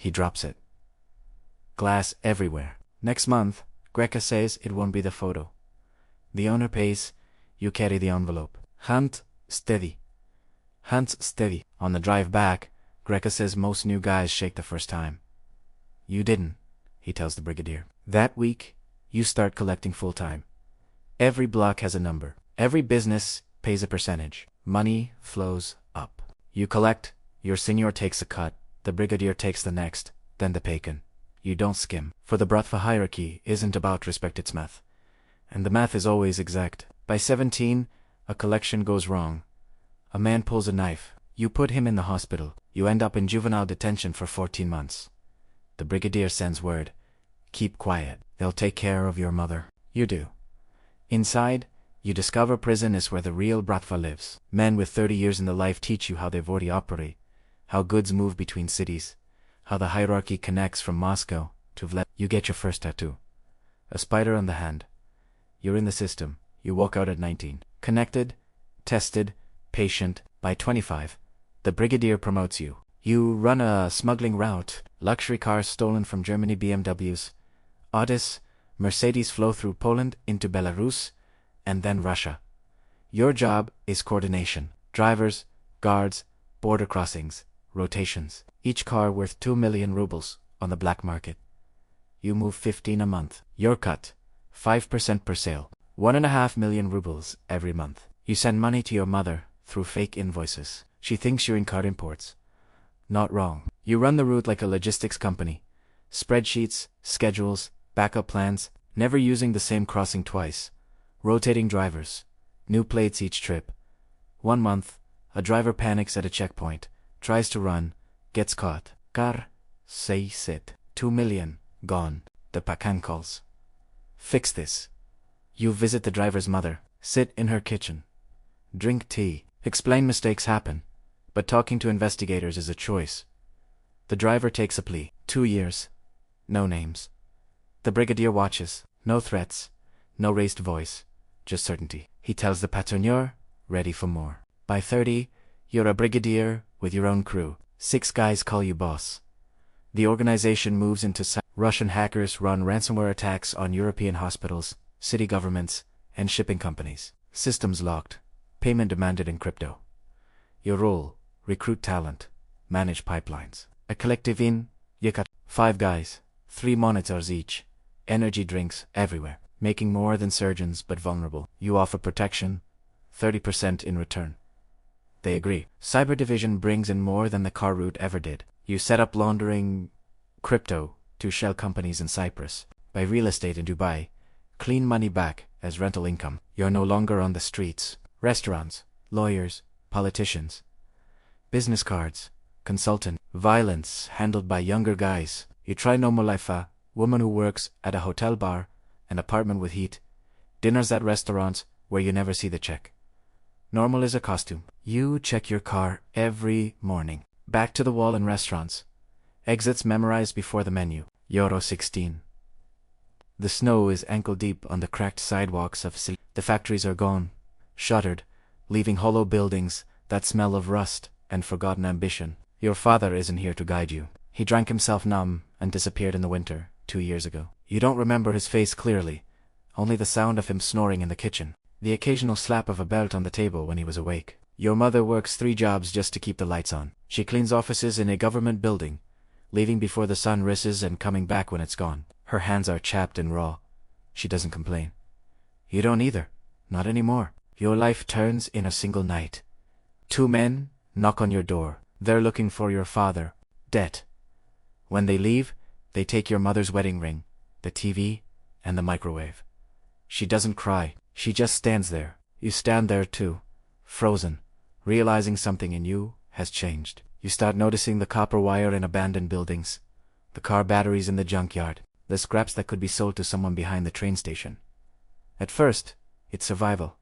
He drops it. Glass everywhere. Next month, Greca says it won't be the photo. The owner pays, you carry the envelope. Hand steady. Hands steady. On the drive back, Greca says most new guys shake the first time. You didn't, he tells the brigadier. That week, you start collecting full-time. Every block has a number. Every business pays a percentage. Money flows up. You collect, your senior takes a cut, the brigadier takes the next, then the paykin. You don't skim. For the Bratva hierarchy isn't about respect, it's math. And the math is always exact. By 17, a collection goes wrong. A man pulls a knife. You put him in the hospital. You end up in juvenile detention for 14 months. The brigadier sends word. Keep quiet. They'll take care of your mother. You do. Inside, you discover prison is where the real Bratva lives. Men with 30 years in the life teach you how they vori operate, how goods move between cities, how the hierarchy connects from Moscow to Vled. You get your first tattoo. A spider on the hand. You're in the system. You walk out at 19. Connected, tested, patient. By 25, the brigadier promotes you. You run a smuggling route. Luxury cars stolen from Germany, BMWs. Audis, Mercedes flow through Poland into Belarus, and then Russia. Your job is coordination. Drivers, guards, border crossings, rotations. Each car worth 2 million rubles on the black market. You move 15 a month. Your cut, 5% per sale. 1.5 million rubles every month. You send money to your mother through fake invoices. She thinks you're in car imports. Not wrong. You run the route like a logistics company. Spreadsheets, schedules, backup plans, never using the same crossing twice. Rotating drivers. New plates each trip. 1 month, a driver panics at a checkpoint, tries to run, gets caught. Car, say sit. 2 million, gone. The Pakan calls. Fix this. You visit the driver's mother, sit in her kitchen. Drink tea. Explain mistakes happen, but talking to investigators is a choice. The driver takes a plea. 2 years. No names. The brigadier watches. No threats. No raised voice. Just certainty. He tells the patronnier, ready for more. By 30, you're a brigadier with your own crew. 6 guys call you boss. The organization moves into Russian hackers run ransomware attacks on European hospitals, city governments, and shipping companies. Systems locked. Payment demanded in crypto. Your role, recruit talent, manage pipelines. A collective in, you got 5 guys, 3 monitors each, energy drinks everywhere, making more than surgeons but vulnerable. You offer protection, 30% in return. They agree. Cyber division brings in more than the car route ever did. You set up laundering crypto to shell companies in Cyprus, buy real estate in Dubai, clean money back as rental income. You're no longer on the streets. Restaurants, lawyers, politicians. Business cards, consultant. Violence handled by younger guys. You try normal life, a woman who works at a hotel bar, an apartment with heat, dinners at restaurants where you never see the check. Normal is a costume. You check your car every morning. Back to the wall in restaurants. Exits memorized before the menu. Euro 16. The snow is ankle deep on the cracked sidewalks of Chelyabinsk. The factories are gone, shuttered, leaving hollow buildings that smell of rust and forgotten ambition. Your father isn't here to guide you. He drank himself numb and disappeared in the winter 2 years ago. You don't remember his face clearly, only the sound of him snoring in the kitchen, the occasional slap of a belt on the table when he was awake. Your mother works 3 jobs just to keep the lights on. She cleans offices in a government building, leaving before the sun rises and coming back when it's gone. Her hands are chapped and raw. She doesn't complain. You don't either. Not anymore. Your life turns in a single night. 2 men knock on your door. They're looking for your father. Dead. When they leave, they take your mother's wedding ring, the TV, and the microwave. She doesn't cry. She just stands there. You stand there too, frozen, realizing something in you has changed. You start noticing the copper wire in abandoned buildings, the car batteries in the junkyard, the scraps that could be sold to someone behind the train station. At first, it's survival.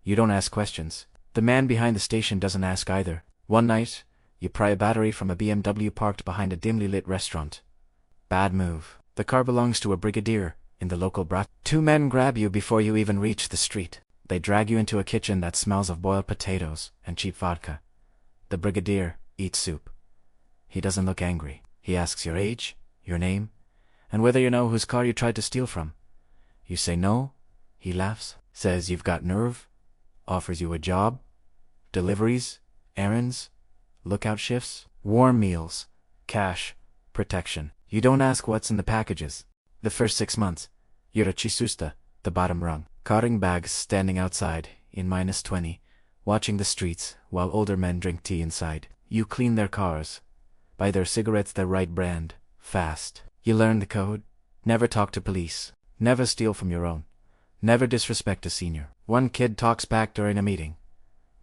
You don't ask questions. The man behind the station doesn't ask either. One night, you pry a battery from a BMW parked behind a dimly lit restaurant. Bad move. The car belongs to a brigadier in the local Bratva. 2 men grab you before you even reach the street. They drag you into a kitchen that smells of boiled potatoes and cheap vodka. The brigadier eats soup. He doesn't look angry. He asks your age, your name, and whether you know whose car you tried to steal from. You say no, he laughs, says you've got nerve, offers you a job, deliveries, errands, lookout shifts, warm meals, cash, protection. You don't ask what's in the packages. The first 6 months, you're a chisusta, the bottom rung, carting bags standing outside in -20, watching the streets while older men drink tea inside. You clean their cars, buy their cigarettes the right brand, fast. You learn the code, never talk to police, never steal from your own, never disrespect a senior. One kid talks back during a meeting.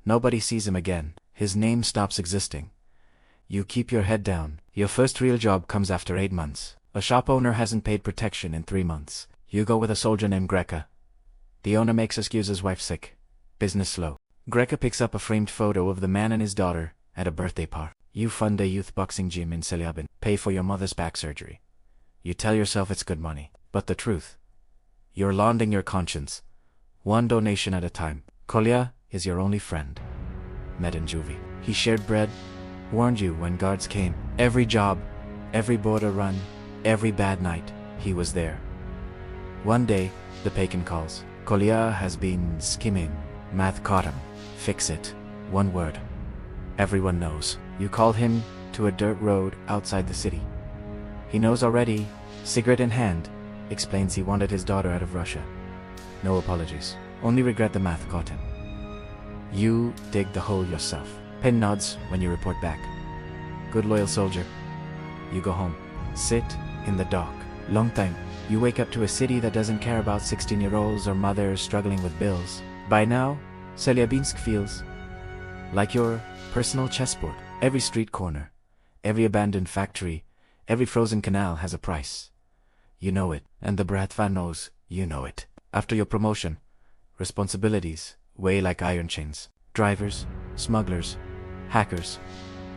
Nobody sees him again. His name stops existing. You keep your head down. Your first real job comes after 8 months. A shop owner hasn't paid protection in 3 months. You go with a soldier named Greca. The owner makes excuse his wife's sick. Business slow. Greca picks up a framed photo of the man and his daughter at a birthday party. You fund a youth boxing gym in Chelyabinsk. Pay for your mother's back surgery. You tell yourself it's good money. But the truth, you're laundering your conscience. One donation at a time. Kolya is your only friend. Met in juvie. He shared bread, warned you when guards came. Every job, every border run, every bad night, he was there. One day, the Pekin calls. Kolya has been skimming. Math caught him. Fix it. One word. Everyone knows. You call him to a dirt road outside the city. He knows already, cigarette in hand, explains he wanted his daughter out of Russia. No apologies. Only regret the math caught him. You dig the hole yourself. Pen nods when you report back. Good loyal soldier. You go home. Sit in the dock. Long time. You wake up to a city that doesn't care about 16-year-olds or mothers struggling with bills. By now, Chelyabinsk feels like your personal chessboard. Every street corner, every abandoned factory, every frozen canal has a price. You know it, and the Bratva knows you know it. After your promotion, responsibilities weigh like iron chains. Drivers, smugglers, hackers,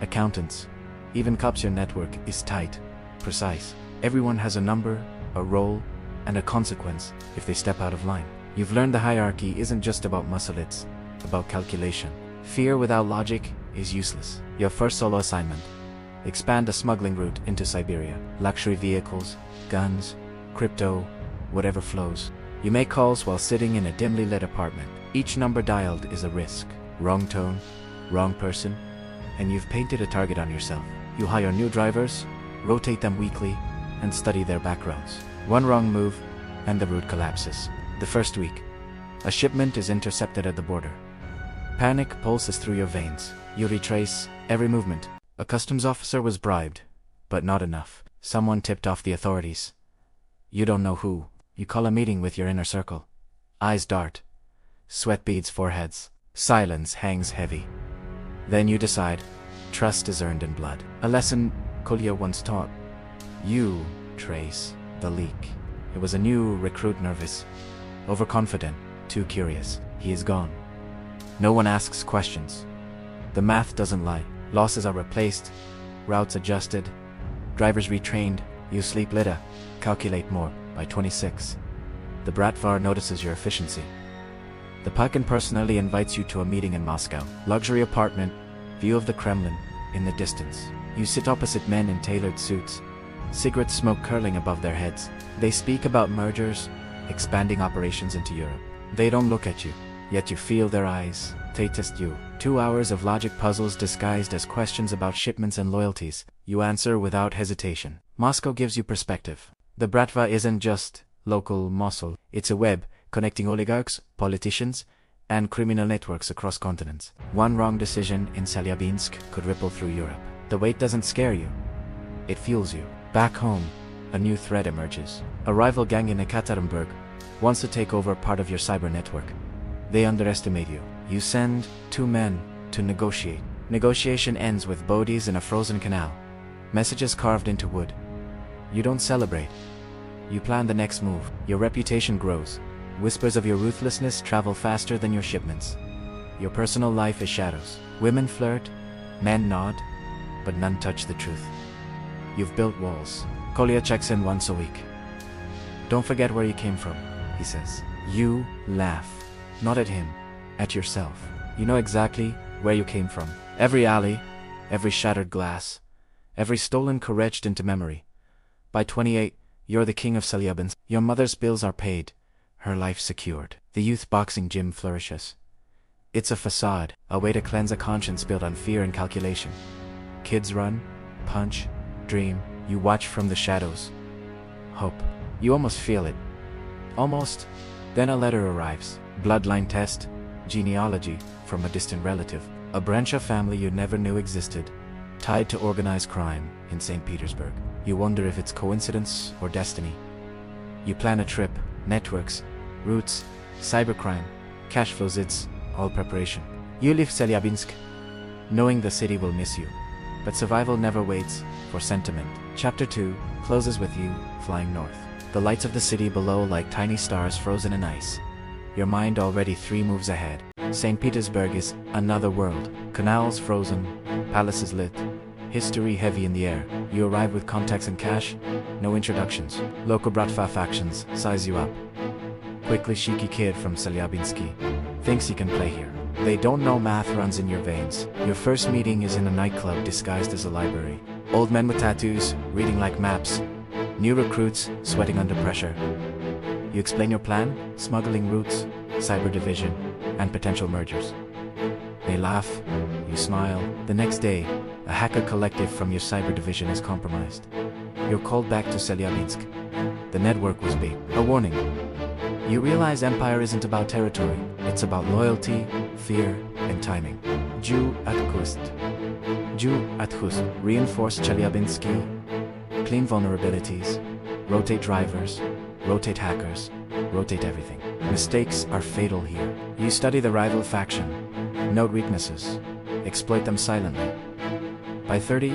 accountants, even cops. Your network is tight, precise. Everyone has a number, a role, and a consequence if they step out of line. You've learned the hierarchy isn't just about muscle, it's about calculation. Fear without logic is useless. Your first solo assignment: expand a smuggling route into Siberia. Luxury vehicles, guns, crypto, whatever flows. You make calls while sitting in a dimly lit apartment. Each number dialed is a risk. Wrong tone, wrong person, and you've painted a target on yourself. You hire new drivers, rotate them weekly, and study their backgrounds. One wrong move, and the route collapses. The first week, a shipment is intercepted at the border. Panic pulses through your veins. You retrace every movement. A customs officer was bribed, but not enough. Someone tipped off the authorities. You don't know who. You call a meeting with your inner circle. Eyes dart. Sweat beads foreheads. Silence hangs heavy. Then you decide, trust is earned in blood. A lesson Kolya once taught. You trace the leak. It was a new recruit, nervous, overconfident, too curious. He is gone. No one asks questions. The math doesn't lie. Losses are replaced, routes adjusted, drivers retrained. You sleep later, calculate more. By 26, the Bratva notices your efficiency. The Pekin personally invites you to a meeting in Moscow. Luxury apartment, view of the Kremlin in the distance. You sit opposite men in tailored suits, cigarette smoke curling above their heads. They speak about mergers, expanding operations into Europe. They don't look at you, yet you feel their eyes. They test you. 2 hours of logic puzzles disguised as questions about shipments and loyalties. You answer without hesitation. Moscow gives you perspective. The Bratva isn't just local muscle. It's a web connecting oligarchs, politicians, and criminal networks across continents. One wrong decision in Chelyabinsk could ripple through Europe. The weight doesn't scare you. It fuels you. Back home, a new threat emerges. A rival gang in Ekaterinburg wants to take over part of your cyber network. They underestimate you. You send 2 men to negotiate. Negotiation ends with bodies in a frozen canal. Messages carved into wood. You don't celebrate. You plan the next move. Your reputation grows. Whispers of your ruthlessness travel faster than your shipments. Your personal life is shadows. Women flirt, men nod, but none touch the truth. You've built walls. Kolya checks in once a week. Don't forget where you came from, he says. You laugh. Not at him, at yourself. You know exactly where you came from. Every alley, every shattered glass, every stolen car etched into memory. By 28, you're the king of Chelyabinsk. Your mother's bills are paid, her life secured. The youth boxing gym flourishes. It's a facade, a way to cleanse a conscience built on fear and calculation. Kids run, punch, dream, you watch from the shadows. Hope. You almost feel it. Almost. Then a letter arrives. Bloodline test, genealogy, from a distant relative. A branch of family you never knew existed, tied to organized crime in St. Petersburg. You wonder if it's coincidence or destiny. You plan a trip, networks, routes, cybercrime, cash flows, it's all preparation. You leave Chelyabinsk, knowing the city will miss you. But survival never waits for sentiment. Chapter 2 closes with you flying north. The lights of the city below like tiny stars frozen in ice. Your mind already 3 moves ahead. St. Petersburg is another world. Canals frozen, palaces lit, history heavy in the air. You arrive with contacts and cash, no introductions. Local Bratva factions size you up. Quickly cheeky kid from Chelyabinsk thinks he can play here. They don't know math runs in your veins. Your first meeting is in a nightclub disguised as a library. Old men with tattoos, reading like maps. New recruits, sweating under pressure. You explain your plan, smuggling routes, cyber division, and potential mergers. They laugh, you smile. The next day, a hacker collective from your cyber division is compromised. You're called back to Chelyabinsk. The network was big. A warning. You realize empire isn't about territory, it's about loyalty, fear, and timing. Jew at Kust. Reinforce Chelyabinsk. Clean vulnerabilities. Rotate drivers. Rotate hackers. Rotate everything. Mistakes are fatal here. You study the rival faction. Note weaknesses. Exploit them silently. By 30,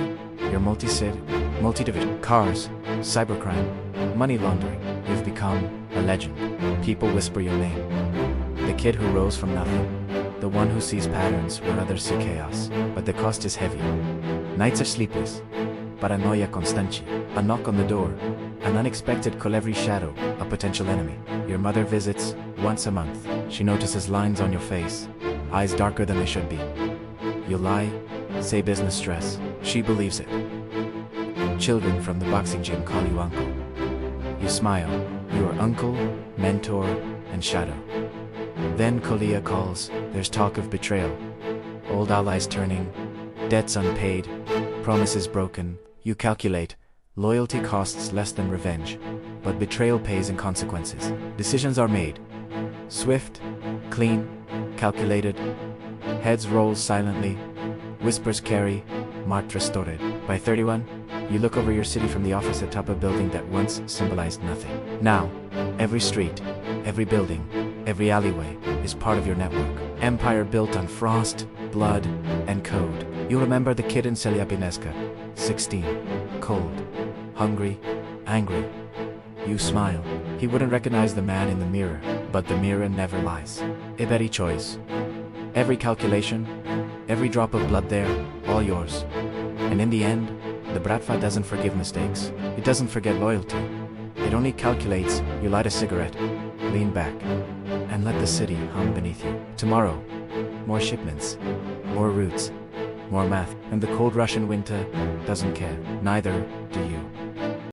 you're multi-sid, multi-division. Cars, cybercrime, money laundering. You've become a legend. People whisper your name. The kid who rose from nothing. The one who sees patterns where others see chaos. But the cost is heavy. Nights are sleepless. Paranoia constanci. A knock on the door. An unexpected call, every shadow, a potential enemy. Your mother visits once a month. She notices lines on your face. Eyes darker than they should be. You lie, say business stress. She believes it. Children from the boxing gym call you uncle. You smile. You are uncle, mentor, and shadow. Then Kolia calls. There's talk of betrayal. Old allies turning. Debts unpaid. Promises broken. You calculate. Loyalty costs less than revenge. But betrayal pays in consequences. Decisions are made. Swift, clean, calculated. Heads roll silently. Whispers carry. Marked restored. By 31, you look over your city from the office atop a building that once symbolized nothing. Now, every street, every building, every alleyway is part of your network. Empire built on frost, blood, and code. You remember the kid in Chelyabinsk, 16, cold, hungry, angry. You smile. He wouldn't recognize the man in the mirror, but the mirror never lies. Every choice, every calculation, every drop of blood there, all yours. And in the end, the Bratva doesn't forgive mistakes. It doesn't forget loyalty. It only calculates. You light a cigarette, lean back, and let the city hum beneath you. Tomorrow, more shipments, more routes, more math, and the cold Russian winter doesn't care. Neither